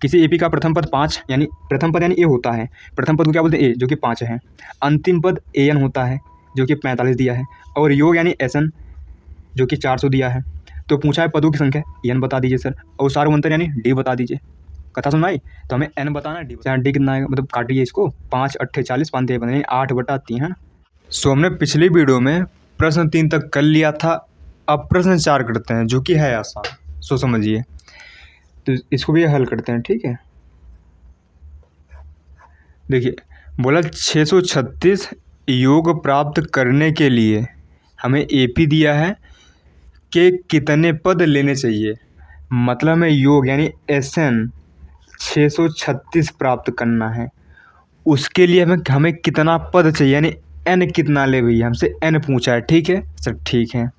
किसी एपी का प्रथम पद 5 यानी प्रथम पद यानी ए होता है, प्रथम पद को क्या बोलते हैं ए, जो कि 5 है। अंतिम पद एन होता है जो कि 45 दिया है, और योग यानी एसएन जो कि 400 दिया है। तो पूछा है पदों की संख्या, एन बता दीजिए सर, और सार्वभौमंतर यानी डी बता दीजिए। कथा सुनाई तो हमें एन बताना है, डी कितना आएगा, मतलब काटिए इसको, 5 8 40 5 3 यानी 8/3 है ना। सो हमने पिछली वीडियो में प्रश्न 3 तक कर लिया था, अब प्रश्न 4 करते हैं जो कि है आसान। सो समझिए, तो इसको भी हल करते हैं, ठीक है। देखिए बोला 636 योग प्राप्त करने के लिए हमें एपी दिया है कि कितने पद लेने चाहिए, मतलब हमें योग यानी एसएन 636 प्राप्त करना है, उसके लिए हमें कितना पद चाहिए यानी एन कितना ले भैया, हमसे एन पूछा है, ठीक है सर। ठीक है,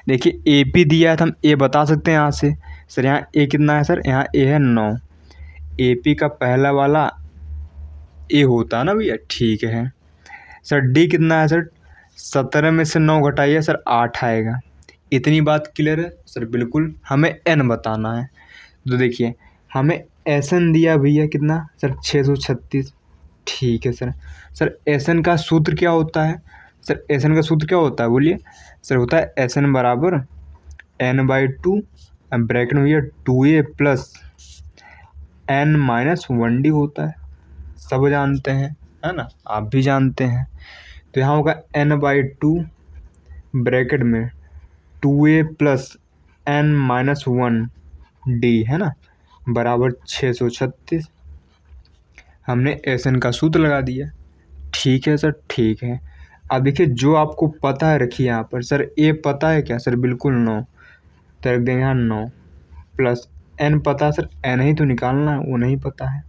देखिए ए पी दिया है तो हम ए बता सकते हैं यहाँ से। सर यहाँ ए कितना है सर, यहाँ ए है 9, ए पी का पहला वाला ए होता है ना भैया, ठीक है। सर डी कितना है सर, 17 में से 9 घटाइए सर 8 आएगा। इतनी बात क्लियर है सर, बिल्कुल हमें एन बताना है। तो देखिए हमें एस एन दिया भैया कितना सर 636, ठीक है सर। सर एस एन का सूत्र क्या होता है, सर एस एन का सूत्र क्या होता है बोलिए सर, होता है एस एन बराबर n/2 ब्रैकेट में भैया 2a प्लस n-1d होता है, सब जानते हैं है ना, आप भी जानते हैं। तो यहाँ होगा n/2 ब्रैकेट में 2a प्लस n-1d है ना, बराबर 636। हमने एस एन का सूत्र लगा दिया, ठीक है सर, ठीक है। अब देखिए जो आपको पता है रखिए यहाँ पर, सर ए पता है क्या सर, बिल्कुल 9, तो रख देंगे यहाँ 9 प्लस एन पता है सर, एन ही तो निकालना है, वो नहीं पता है।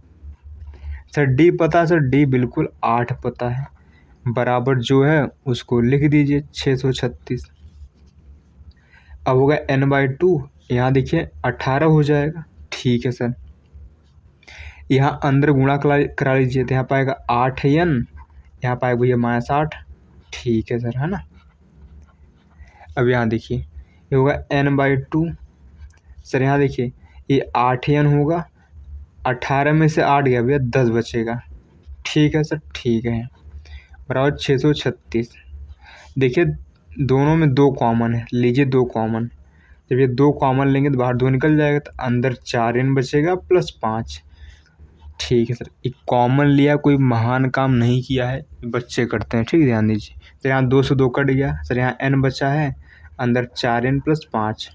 सर डी पता है सर, डी बिल्कुल 8 पता है, बराबर जो है उसको लिख दीजिए 636। अब होगा n/2, यहाँ देखिए 18 हो जाएगा, ठीक है सर। यहाँ अंदर गुणा करा लीजिए, तो यहाँ पाएगा 8n, यहाँ पाएगा भैया -8, ठीक है सर, है ना। अब यहाँ देखिए ये होगा n/2, सर यहाँ देखिए ये 8n होगा, 18 में से 8 गया भैया 10 बचेगा, ठीक है सर, ठीक है, बराबर 636। देखिए दोनों में 2 कॉमन है, लीजिए 2 कॉमन, जब ये 2 कॉमन लेंगे तो बाहर 2 निकल जाएगा, तो अंदर 4n बचेगा प्लस 5, ठीक है सर। एक कॉमन लिया, कोई महान काम नहीं किया है, बच्चे करते हैं, ठीक है, ध्यान दीजिए। तो यहाँ 2 से 2 कट गया सर, यहाँ n बचा है, अंदर 4n प्लस 5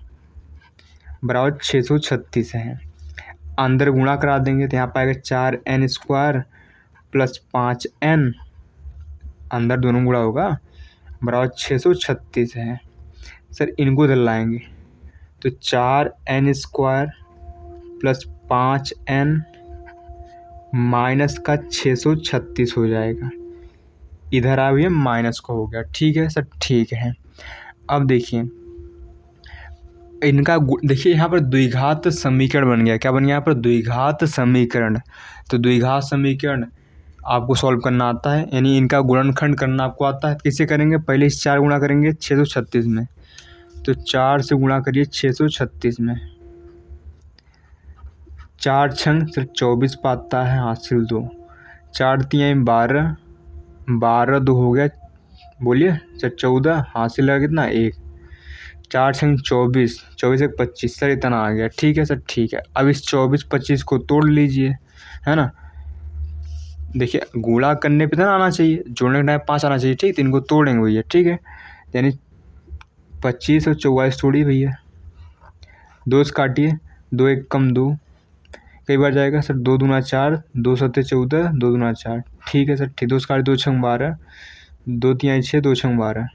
बराबर 636 है। अंदर गुणा करा देंगे तो यहाँ पाएगा 4n² प्लस 5n, अंदर दोनों गुणा होगा, बराबर 636 है। सर इनको इधर लाएंगे तो 4n² प्लस 5n माइनस का 636 हो जाएगा, इधर आ भैया माइनस का हो गया, ठीक है सर, ठीक है। अब देखिए इनका देखिए यहाँ पर द्विघात समीकरण बन गया, क्या बन गया यहाँ पर, द्विघात समीकरण। तो द्विघात समीकरण आपको सॉल्व करना आता है, यानी इनका गुणनखंड करना आपको आता है। किससे करेंगे, पहले इस 4 गुणा करेंगे 636 में, तो 4 से गुणा करिए 636 में, 4 छंग सिर्फ 24 पाता है, हासिल 2, 4 तियाई 12, 12 2 हो गया, बोलिए सर 14, हासिल है कितना 1, 4 छंग 24, 24 1 25, सर इतना आ गया, ठीक है सर, ठीक है। अब इस 24 25 को तोड़ लीजिए, है ना। देखिए गुणा करने पे तो आना चाहिए, जोड़ने के टाइम 5 आना चाहिए, ठीक, तो इनको तोड़ेंगे भैया, ठीक है। यानी 25 और 44 तोड़िए भैया, 2 से काटिए, 2 1 कम 2, कई बार जाएगा सर, 2 दूना 4, 2 7 14, 2 दूना 4, ठीक है सर, ठीक। 2 से काटिए 2 छंग 12, 2 तिहाई 6, 2 छंग 12,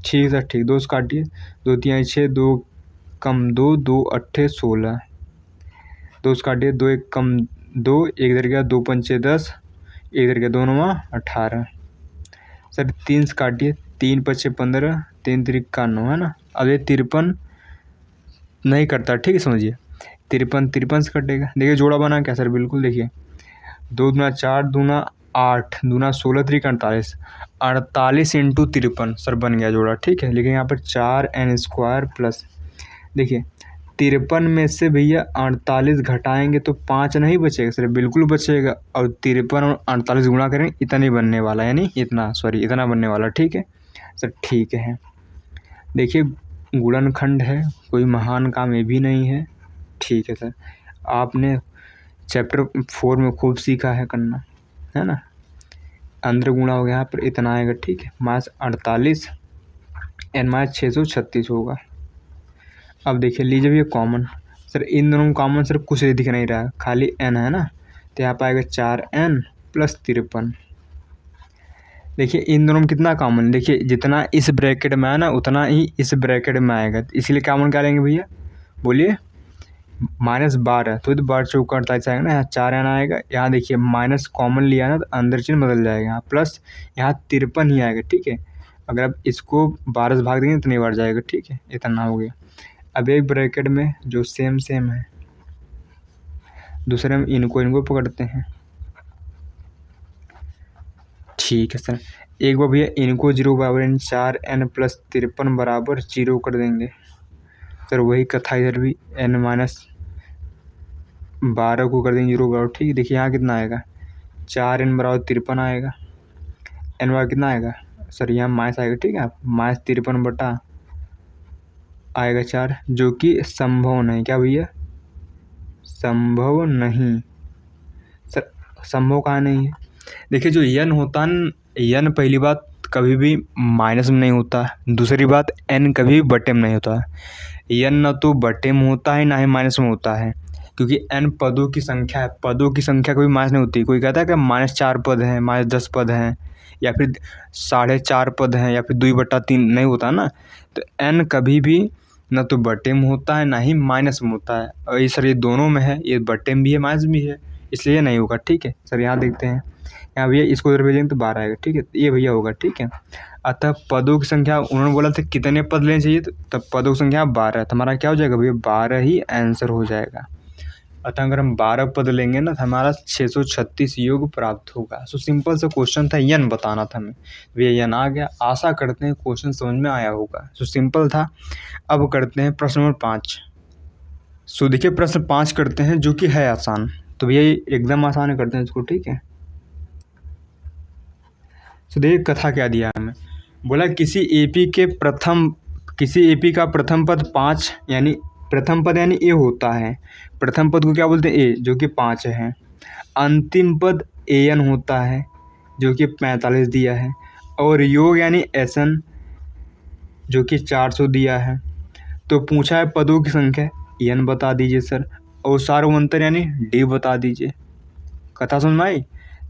ठीक है सर, ठीक। 2 से काटिए 2 तिहाई 6, 2 कम 2, 2 8 16, 2 से काटिए 2 1 कम 2, 1 इधर गया, 2 पंचे 10, 1 इधर गया, 2 9 18, सर 3 से काटिए, 3 5 15, 3 3 9, है ना। अब ये 53 नहीं करता, ठीक है, समझिए 53 से कटेगा। देखिए जोड़ा बना क्या सर, बिल्कुल देखिए 2 दूना 4 दूना 8 दूना 16 3 48, 48 × 53 सर बन गया जोड़ा, ठीक है। लेकिन यहाँ पर 4n² प्लस, देखिए 53 में से भैया 48 घटाएंगे तो 5 नहीं बचेगा सर, बिल्कुल बचेगा। और 53 और 48 गुणा करेंगे इतना ही बनने वाला, यानी इतना बनने वाला। ठीक है सर, ठीक है। देखिए गुणनखंड है, कोई महान काम ये भी नहीं है। ठीक है सर, आपने चैप्टर 4 में खूब सीखा है करना, है ना। अंदर गुणा हो गया, यहाँ पर इतना आएगा। ठीक है, -48 n - 636 होगा। अब देखिए लीजिए भैया कॉमन, सर इन दोनों कॉमन सर कुछ दिख नहीं रहा है, खाली n है ना, तो यहाँ पर आएगा 4n + 53। देखिए इन दोनों में कितना कॉमन, देखिए जितना इस ब्रैकेट में आया ना उतना ही इस ब्रैकेट में आएगा, इसलिए कॉमन क्या लेंगे भैया, बोलिए -12, तो 12 चौका 48 आएगा ना, यहाँ 4n आएगा। यहाँ देखिए माइनस कॉमन लिया ना तो अंदर चिन्ह बदल जाएगा, यहाँ प्लस, यहाँ 53 ही आएगा। ठीक है, अगर आप इसको 12 से भाग देंगे इतनी बार जाएगा। ठीक है, इतना हो गया। अब एक ब्रैकेट में जो सेम है, दूसरे में इनको पकड़ते हैं। ठीक है सर, एक बार भैया इनको 0 बराबर 4n + 53 बराबर 0 कर देंगे सर, वही कथा इधर भी n - 12 को कर देंगे 0 बराबर। ठीक है, देखिए यहाँ कितना आएगा, 4n बराबर 53 आएगा, n बराबर कितना आएगा सर, यहाँ माइनस आएगा। ठीक है, -53 बटा आएगा 4, जो कि संभव नहीं, क्या भैया, संभव नहीं सर। संभव कहाँ नहीं है, देखिए जो n होता है न, n पहली बात कभी भी माइनस में नहीं होता, दूसरी बात n कभी भी बटे में नहीं होता है। n ना तो बटे में होता है ना ही माइनस में होता है, क्योंकि n पदों की संख्या है, पदों की संख्या कभी माइनस नहीं होती। कोई कहता है कि -4 पद हैं, -10 पद हैं, या फिर 4.5 पद हैं, या फिर 2/3 नहीं होता ना। तो n कभी भी ना तो बटे में होता है ना ही माइनस में होता है, और ये सर ये दोनों में है, ये बटे में भी है माइनस भी है, इसलिए नहीं होगा। ठीक है सर, यहाँ देखते हैं, यहाँ भैया इसको उधर भेजेंगे तो 12 आएगा। ठीक है, ये भैया होगा। ठीक है, अतः पदों की संख्या उन्होंने बोला था कितने पद लेने चाहिए, तो तब पदों की संख्या 12, तो हमारा क्या हो जाएगा भैया, 12 ही आंसर हो जाएगा। अतः अगर हम 12 पद लेंगे ना तो हमारा 636 योग प्राप्त होगा। सो सिंपल सा क्वेश्चन था, यन बताना था हमें, भैया यन आ गया। आशा करते हैं क्वेश्चन समझ में आया होगा। सो सिंपल था। अब करते हैं प्रश्न नंबर 5। सो देखिए प्रश्न 5 करते हैं, जो कि है आसान, तो भैया एकदम आसान करते हैं इसको। ठीक है, तो देखिए कथा क्या दिया हमें, बोला किसी एपी का प्रथम पद 5, यानी प्रथम पद यानी ए होता है, प्रथम पद को क्या बोलते हैं, ए, जो कि 5 है। अंतिम पद an होता है, जो कि 45 दिया है, और योग यानी SN, जो कि 400 दिया है। तो पूछा है पदों की संख्या, n बता दीजिए सर, और सार्वमंतर यानी d बता दीजिए। कथा समझ में आई,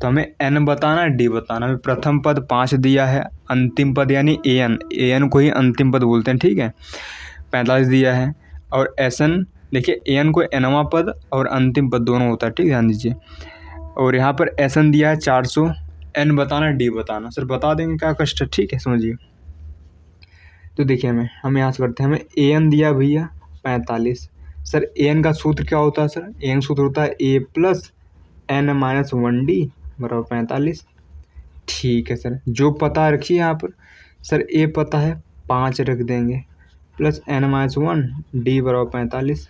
तो हमें n बताना, d बताना। हमें प्रथम पद 5 दिया है, अंतिम पद यानी an को ही अंतिम पद बोलते हैं। ठीक है, 45 दिया है, और SN देखिए an को nवां पद और अंतिम पद दोनों होता है। ठीक है, ध्यान दीजिए। और यहाँ पर SN दिया है 400, n बताना, d बताना। सर बता देंगे, क्या कष्ट है। ठीक है, समझिए। तो देखिए हम यहाँ से करते हैं, हमें an दिया भैया 45। सर an का सूत्र क्या होता है सर, an सूत्र होता है a + n - 1d बराबर 45। ठीक है सर, जो पता रखिए यहाँ पर, सर a पता है 5 रख देंगे, प्लस n - 1 d बराबर 45।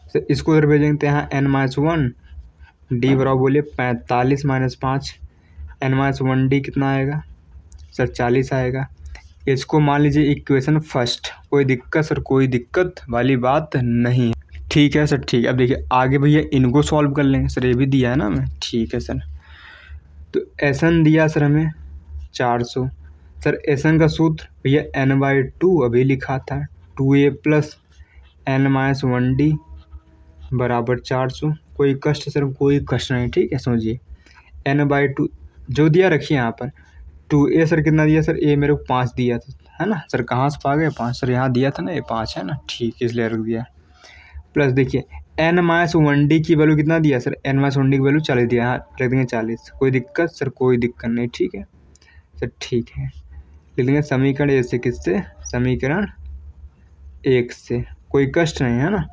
सर इसको उधर भेजेंगे तो यहाँ n - 1 d बराबर बोलिए 45 - 5, n - 1d कितना आएगा सर, 40 आएगा। इसको मान लीजिए इक्वेशन फर्स्ट। कोई दिक्कत सर, कोई दिक्कत वाली बात नहीं है। ठीक है सर, ठीक है। अब देखिए आगे भैया इनको सॉल्व कर लेंगे, सर ये भी दिया है ना हमें। ठीक है सर, तो SN दिया सर हमें 400। सर SN का सूत्र भैया n/2 अभी लिखा था, 2a + n - 1d बराबर 400। कोई कष्ट सर, कोई कष्ट नहीं। ठीक है, समझिए n/2 जो दिया रखिए यहाँ पर। 2a सर कितना दिया सर, a मेरे को 5 दिया था, है ना सर। कहाँ से पा गए 5 सर, यहाँ दिया था ना, ये 5 है ना। ठीक है, इसलिए रख दिया। प्लस देखिए n - 1d की वैल्यू कितना दिया सर, n - 1d की वैल्यू 40 दिया, यहाँ रख देंगे 40। कोई दिक्कत सर, कोई दिक्कत नहीं। ठीक है सर, ठीक है। लिख देंगे समीकरण 1 से, किससे, समीकरण 1 से। कोई कष्ट नहीं है ना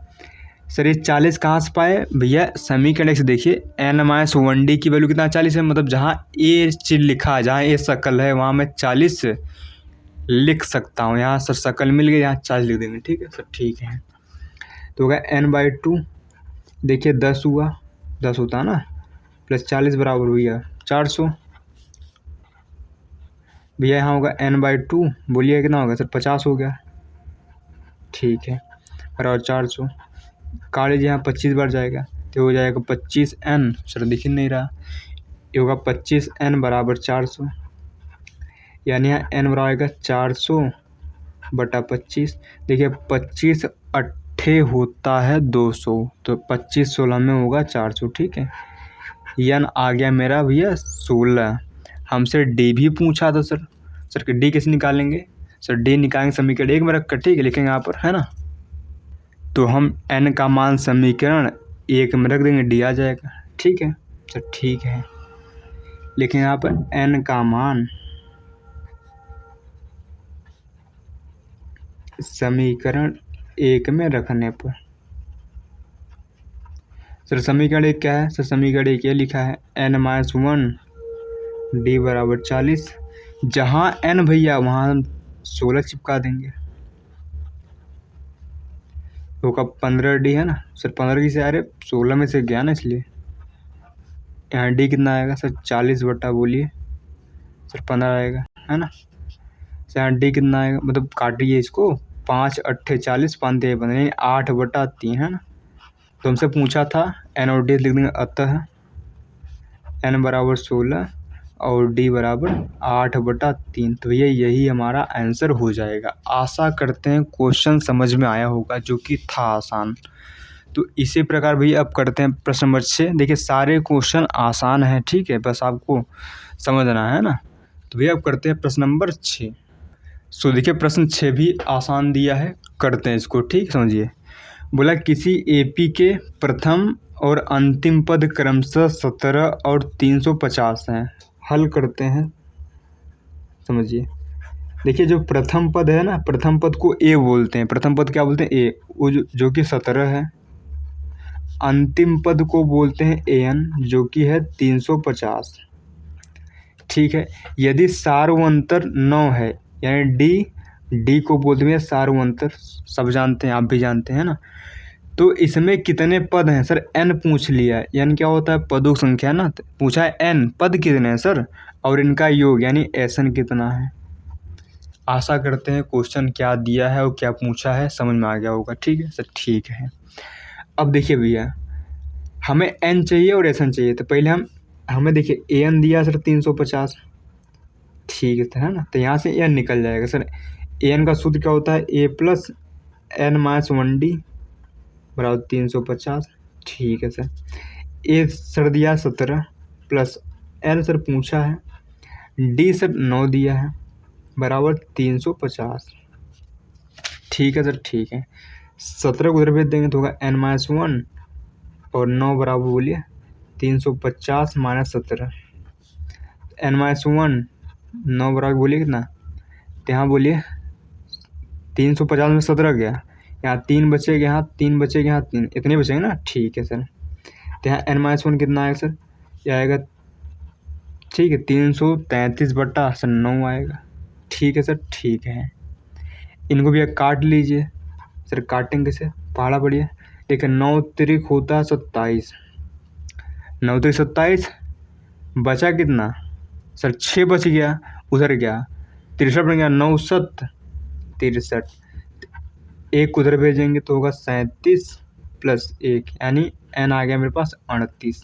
सर। ये 40 कहाँ से पाए भैया, समीकरण 1 से। देखिए n - 1d की वैल्यू कितना 40 है, मतलब जहाँ ए चीज लिखा है, जहाँ ए शकल है, वहाँ मैं 40 लिख सकता हूँ। यहाँ सर शकल मिल गई, यहाँ 40 लिख देंगे। ठीक है सर, ठीक है। तो होगा n/2, देखिए 10 हुआ, 10 होता है ना, प्लस 40 बराबर हुआ 400। भैया यहाँ होगा n/2, बोलिए कितना होगा सर, 50 हो गया, ठीक है, बराबर 400। काट लीजिए, यहाँ 25 बार जाएगा तो हो जाएगा 25n, सर दिख ही नहीं रहा, ये होगा 25n बराबर 400, यानी यहाँ n बराबर आएगा 400/25। देखिए 25 अट्ठे होता है 200, तो 25 16 में होगा 400, ठीक है। n आ गया मेरा भैया 16। हमसे d भी पूछा था सर, d कैसे निकालेंगे सर, d निकालेंगे समीकरण 1 में रख कर, ठीक है, लिखेंगे यहाँ पर, है ना। तो हम n का मान समीकरण 1 में रख देंगे, d आ जाएगा, ठीक है सर, ठीक है। लेकिन यहाँ पर n का मान समीकरण 1 में रखने पर, सर समीकरण 1 क्या है सर, समीकरण 1 ये लिखा है n-1 d बराबर 40। जहाँ n भैया वहाँ हम 16 चिपका देंगे, तो का 15d है ना सर, 15 की से आ रहे 16 में से गया ना, इसलिए यहाँ d कितना आएगा सर, 40 बटा बोलिए सर 15 आएगा, है ना। सर यहाँ d कितना आएगा, मतलब काटिए इसको, 5 अट्ठे 40, 5 3 15, यानी 8/3, है ना। तो हमसे पूछा था n और d लिख देंगे, अतः n बराबर 16 और d बराबर 8/3। तो भैया यही हमारा आंसर हो जाएगा। आशा करते हैं क्वेश्चन समझ में आया होगा, जो कि था आसान। तो इसी प्रकार भैया अब करते हैं प्रश्न नंबर 6। देखिए सारे क्वेश्चन आसान हैं, ठीक है, बस आपको समझना है ना। तो भैया अब करते हैं प्रश्न नंबर 6। सो देखिए प्रश्न 6 भी आसान दिया है, करते हैं इसको, ठीक, समझिए। बोला किसी एपी के प्रथम और अंतिम पद क्रमशः 17 और 350 हैं, हल करते हैं, समझिए। देखिए जो प्रथम पद है ना, प्रथम पद को ए बोलते हैं, प्रथम पद क्या बोलते हैं, ए, वो जो कि 17 है। अंतिम पद को बोलते हैं एन, जो कि है 350, ठीक है। यदि सार्वंतर 9 है, यानी डी को बोलते हैं सार्वंतर, सब जानते हैं, आप भी जानते हैं ना। तो इसमें कितने पद हैं सर, n पूछ लिया है, n क्या होता है, पदों की संख्या ना, तो पूछा है n पद कितने हैं सर, और इनका योग यानी Sn कितना है। आशा करते हैं क्वेश्चन क्या दिया है और क्या पूछा है समझ में आ गया होगा, ठीक है सर, ठीक है। अब देखिए भैया हमें n चाहिए और Sn चाहिए, तो पहले हमें देखिए an दिया सर 350, ठीक है ना। तो यहाँ से n निकल जाएगा सर, an का सूत्र क्या होता है, a + n-1d बराबर 350, ठीक है सर। ए सर दिया 17 प्लस एल सर पूछा है, डी सर 9 दिया है बराबर 350, ठीक है सर, ठीक है। 17 को उधर भेज देंगे तो होगा n-1 और 9 बराबर बोलिए 350 - 17, n-1 9 बराबर बोलिए कितना, तो यहाँ बोलिए 350 में 17 गया, यहाँ 3 बचेगा, यहाँ 3 बचेगा, यहाँ 3, इतने बचेंगे ना, ठीक है सर। तो यहाँ n-1 कितना आएगा सर, ये आएगा, ठीक है, 333/9 आएगा, ठीक है सर, ठीक है। इनको भी काट लीजिए सर, काटेंगे से पहाड़ा बढ़िया। देखिए 9 तिरिक होता है 27, 9 तिरिक 27, बचा कितना सर, 6 बच गया, उधर गया 63 बन गया, 9 7 63, एक उधर भेजेंगे तो होगा 37 + 1, यानी n आ गया मेरे पास 38।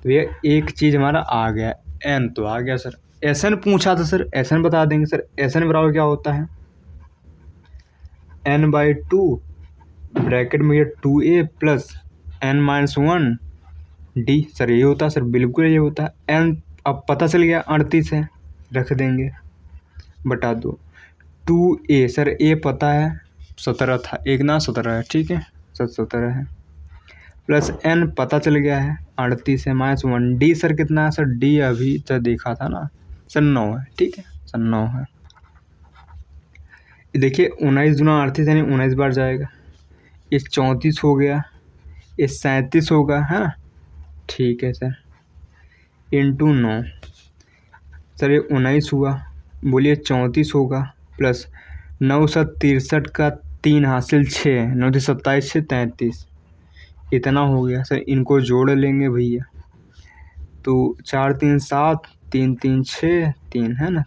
तो ये एक चीज़ हमारा आ गया, n तो आ गया सर। Sn पूछा था सर, Sn बता देंगे सर, Sn बराबर क्या होता है, n/2 ब्रैकेट में ये 2a + n-1 d, सर ये होता है सर, बिल्कुल ये होता है। n अब पता चल गया 38 है, रख देंगे बटा 2, 2a सर, a पता है 17 था, एक ना 17 है, ठीक है सर, 17 है, प्लस n पता चल गया है 38 है, -1 d सर कितना है सर, d अभी तो देखा था ना सर 9 है, ठीक है सर 9 है। देखिए 19 दूना 38 यानी 19 बार जाएगा, ये 34 हो गया, ये 37 होगा, है ना, ठीक है सर, × 9 सर, ये 19 हुआ, बोलिए 34 होगा, प्लस 9 × 7 63 का 3 हासिल 6, 9 3 27 6 33, इतना हो गया सर। इनको जोड़ लेंगे भैया तो 4 3 7, 3 3 6 3 है ना,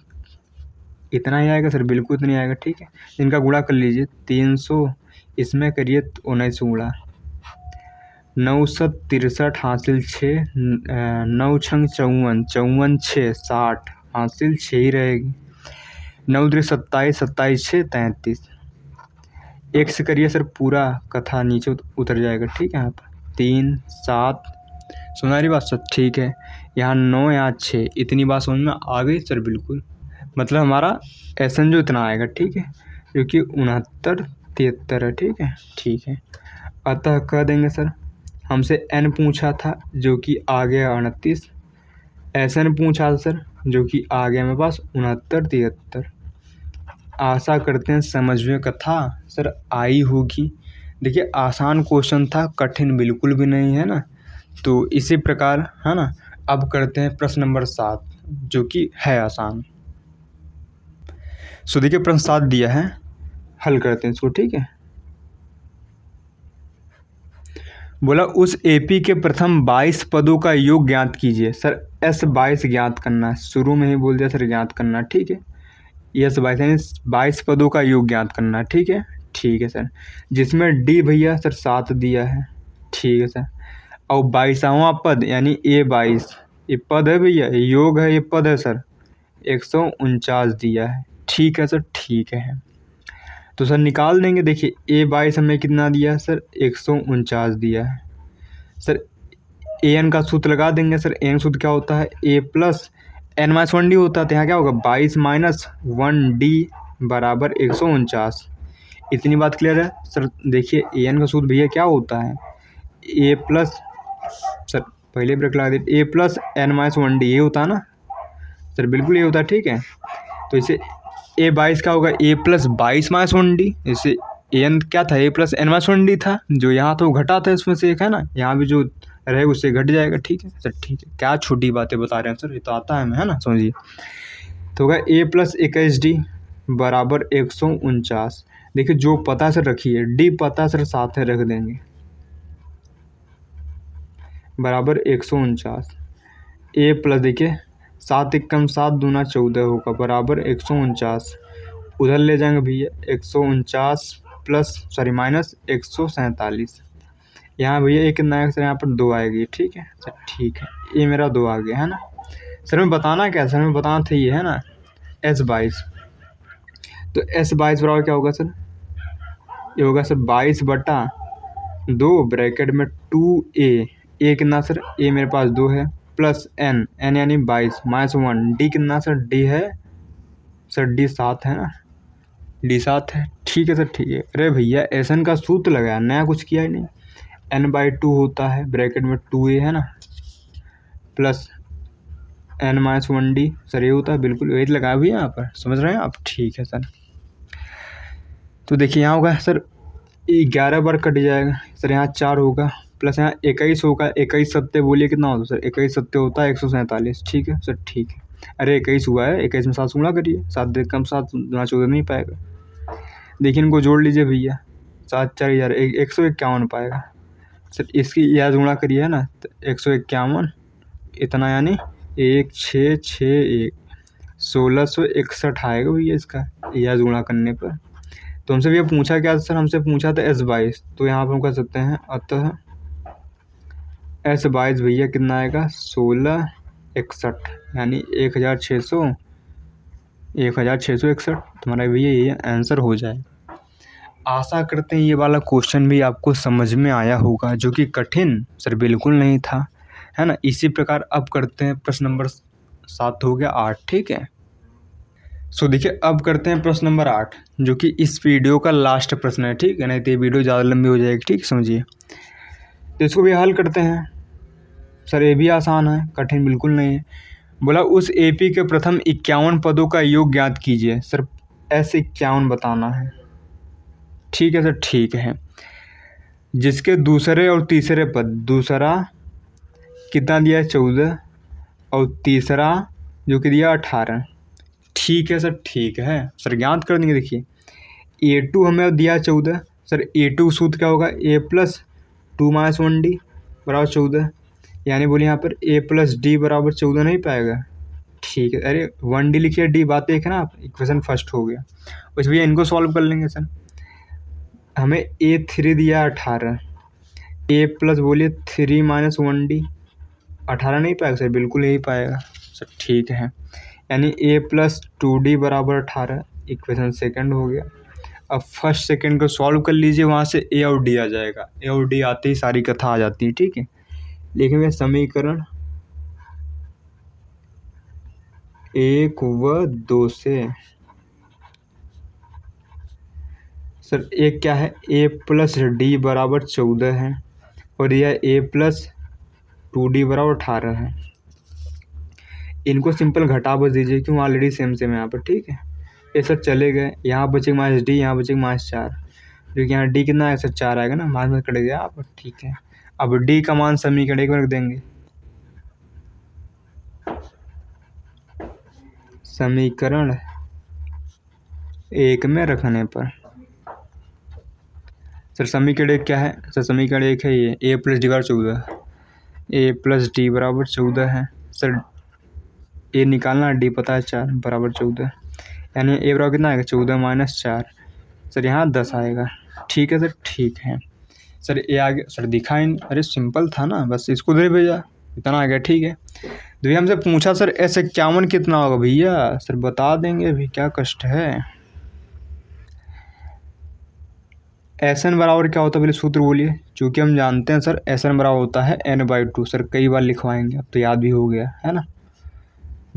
इतना ही आएगा सर, बिल्कुल इतना ही आएगा। ठीक है, इनका गुणा कर लीजिए 300, इसमें करिए 19 गुणा, 9 7 63 हासिल 6, 9 छंग 54, 54 6 60 हासिल 6 ही रहेगी, 9 3 27, 27 6 33, एक से करिए सर पूरा कथा नीचे उतर जाएगा। ठीक है, यहाँ पर 3 7, सुना रही बात सर? ठीक है, यहाँ 9 यहाँ 6, इतनी बात समझ में आ गई सर? बिल्कुल, मतलब हमारा एसन जो इतना आएगा। ठीक है, क्योंकि 69 73 है। ठीक है, ठीक है, अतः कह देंगे सर हमसे n पूछा था जो कि आ गया 38, एसन पूछा था सर जो कि आ गया मेरे पास 69 73। आशा करते हैं समझ में कथा सर आई होगी। देखिए आसान क्वेश्चन था, कठिन बिल्कुल भी नहीं है ना। तो इसी प्रकार है ना, अब करते हैं प्रश्न नंबर 7 जो कि है आसान। सो देखिए प्रश्न 7 दिया है, हल करते हैं इसको। ठीक है, बोला उस एपी के प्रथम 22 पदों का योग ज्ञात कीजिए। सर S22 ज्ञात करना है, शुरू में ही बोल दिया सर ज्ञात करना। ठीक है, S22 यानी 22 पदों का योग ज्ञात करना। ठीक है, ठीक है सर, जिसमें डी भैया सर 7 दिया है। ठीक है सर, और 22वां पद यानी A22, ये पद है भैया, योग है, ये पद है सर, 149 दिया है। ठीक है सर, ठीक है, तो सर निकाल देंगे। देखिए A22 हमें कितना दिया है सर, 149 दिया है सर। an का सूत्र लगा देंगे सर, an सूत्र क्या होता है, a plus n minus 1d होता है। तो यहाँ क्या होगा, 22 माइनस 1d बराबर 149। इतनी बात क्लियर है सर? देखिए an का सूत्र भैया क्या होता है, a प्लस, सर पहले ब्रेक लगा दीजिए, a plus n minus 1d, ये होता है ना सर? बिल्कुल ये होता है। ठीक है, तो इसे A22 क्या होगा, a प्लस 22 माइनस 1d, इसे an क्या था, a plus n minus 1d था, जो यहाँ तो घटा था इसमें से एक है ना, यहाँ भी जो रहे उससे घट जाएगा। ठीक है सर, ठीक है, क्या छोटी बातें बता रहे हैं सर, ये तो आता है हमें, है ना, समझिए। तो होगा a प्लस 21d बराबर 149। देखिए जो पता सर रखिए, d पता सर साथ है रख देंगे, बराबर 149। a प्लस देखिए 7 एकम 7 दूना 14 होगा, बराबर 149। उधर ले जाएंगे भैया 149 प्लस सॉरी माइनस 147। यहाँ भैया एक कितना आएगा सर, यहाँ पर 2 आएगी। ठीक है सर, ठीक है, ये मेरा 2 आ गया है ना सर। मैं बताना क्या सर, मैं बताना था ये है ना S22। तो S22 बराबर क्या होगा सर, ये होगा सर 22/2 ब्रैकेट में 2a, a कितना सर, a मेरे पास 2 है, प्लस n यानी 22 माइनस 1, d कितना सर, d है सर, d 7 है ना, d 7 है। ठीक है सर, ठीक है। अरे भैया एसन का सूत्र लगाया, नया कुछ किया ही नहीं। n/2 होता है ब्रैकेट में 2a है ना, plus n minus 1d sir, ये होता है, बिल्कुल वही लगाया भैया यहाँ पर, समझ रहे हैं आप? ठीक है सर, तो देखिए यहाँ होगा सर 11 बार कट जाएगा सर, यहाँ 4 होगा, प्लस यहाँ 21 होगा, 21 सत्ते बोलिए कितना होता है सर, 21 सत्ते होता है 147। ठीक है सर, ठीक है। अरे 21 हुआ है, 21 में 7 गुणा करिए, 7 कम 7 गुणा 14 नहीं पाएगा। देखिए इनको जोड़ लीजिए भैया, 7 4 11 151 पाएगा सर। इसकी याद गुणा करिए है ना, तो 151 इतना यानी 1 6 6 1 1661 आएगा भैया इसका याद गुणा करने पर। तो हमसे भैया पूछा क्या सर, हमसे पूछा था S22, तो यहाँ पर हम कर सकते हैं, अतः S22 भैया कितना आएगा, 1661 यानी 1661 तुम्हारा भैया ये आंसर हो जाए। आशा करते हैं ये वाला क्वेश्चन भी आपको समझ में आया होगा, जो कि कठिन सर बिल्कुल नहीं था, है ना। इसी प्रकार अब करते हैं प्रश्न नंबर 7 हो गया 8। ठीक है, सो देखिए अब करते हैं प्रश्न नंबर 8, जो कि इस वीडियो का लास्ट प्रश्न है। ठीक है, नहीं तो ये वीडियो ज़्यादा लंबी हो जाएगी। ठीक, समझिए, तो इसको भी हल करते हैं सर। ये भी आसान है, कठिन बिल्कुल नहीं है। बोला उस एपी के प्रथम 51 पदों का योग ज्ञात कीजिए। सर S51 बताना है। ठीक है सर, ठीक है, जिसके दूसरे और तीसरे पद, दूसरा कितना दिया है 14 और तीसरा जो कि दिया 18। ठीक है सर, ठीक है सर, ज्ञात कर देंगे। देखिए A2 हमें दिया 14 सर। A2 सूत्र क्या होगा, A+2-1D बराबर 14, यानी बोलिए यहाँ पर A+D बराबर 14 नहीं पाएगा। ठीक है, अरे 1D लिखिए, D बात एक है ना, आप इक्वेशन फर्स्ट हो गया। बस भैया इनको सॉल्व कर लेंगे सर। हमें A3 दिया 18, A+ बोलिए 3-1D 18 नहीं पाएगा सर, बिल्कुल नहीं पाएगा सर। ठीक है, यानी A+2D बराबर 18 इक्वेशन सेकंड हो गया। अब फर्स्ट सेकंड को सॉल्व कर लीजिए, वहाँ से A और D आ जाएगा। A और D आते ही सारी कथा आ जाती है। ठीक है, लिखेंगे समीकरण 1 व 2 से सर एक क्या है, A+D बराबर 14 है और यह A+2D बराबर 18 है। इनको सिंपल घटा बस दीजिए क्यों, ऑलरेडी सेम सेम है यहाँ पर। ठीक है, ये सर चले गए, यहाँ बचेगा -D, यहाँ बचेगा -4, जो कि यहाँ D कितना है सर 4 आएगा ना, माइनस में कट गया आप। ठीक है, अब D का मान समीकरण 1 में रख देंगे। समीकरण 1 में रखने पर सर समीकरण 1 क्या है सर, समीकरण 1 है ये A+D बराबर 14, A+D बराबर 14 है सर। A निकालना, D पता है 4 बराबर 14, यानी A बराबर कितना आएगा 14 - 4 सर, यहाँ 10 आएगा। ठीक है सर, ठीक है सर। ये आ गया सर, दिखा ही नहीं, अरे सिंपल था ना, बस इसको दे भेजा, इतना आ गया। ठीक है, तो भैया हमसे पूछा सर S51 कितना होगा, भैया सर बता देंगे, अभी क्या कष्ट है। SN बराबर क्या होता है, पहले सूत्र बोलिए, चूँकि हम जानते हैं सर SN बराबर होता है N/2 सर, कई बार लिखवाएंगे, अब तो याद भी हो गया है ना,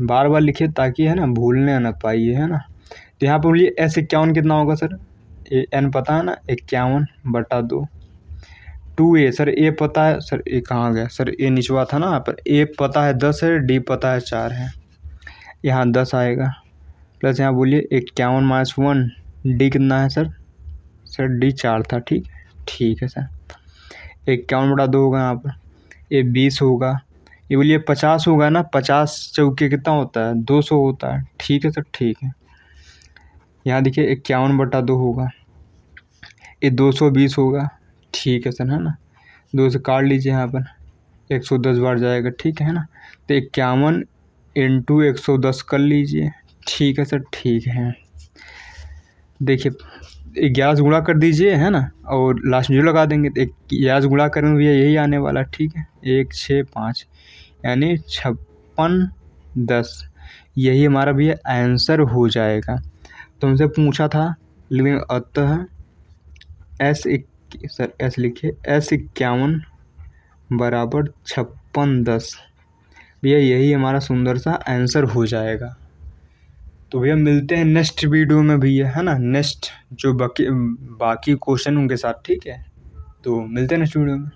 बार बार लिखिए ताकि है ना भूलने ना पाइए, है ना। तो यहाँ पर बोलिए S51 कितना होगा सर, N पता है ना 51/2, 2A सर, A पता है सर, A कहाँ गया सर, A निचवा था ना यहाँ पर, A पता है 10 है, D पता है 4 है, यहाँ 10 आएगा, प्लस यहाँ बोलिए 51 - 1, D कितना है सर, सर D 4 था। ठीक है सर, 51/2 होगा यहाँ पर, ये 20 होगा, ये बोलिए 50 होगा ना, 50 चौके कितना होता है 200 होता है। ठीक है सर, ठीक है, यहाँ देखिए 51/2 होगा, ये 220 होगा। ठीक है सर, है ना, 2 से काट लीजिए, यहाँ पर 110 बार जाएगा। ठीक है ना, तो 51 × 110 कर लीजिए। ठीक है सर, ठीक है, देखिए 11 से गुणा कर दीजिए, है ना, और लास्ट में जो लगा देंगे, तो 11 से गुणा करेंगे भैया यही आने वाला। ठीक है, 1 6 5 यानी 56 10, यही हमारा भैया आंसर हो जाएगा। तो हमसे पूछा था, लेकिन अतः S लिखिए, S51 बराबर 56 10, भैया यही हमारा सुंदर सा आंसर हो जाएगा। तो भैया मिलते हैं नेक्स्ट वीडियो में भैया, है ना, नेक्स्ट जो बाकी क्वेश्चन उनके साथ। ठीक है, तो मिलते हैं नेक्स्ट वीडियो में।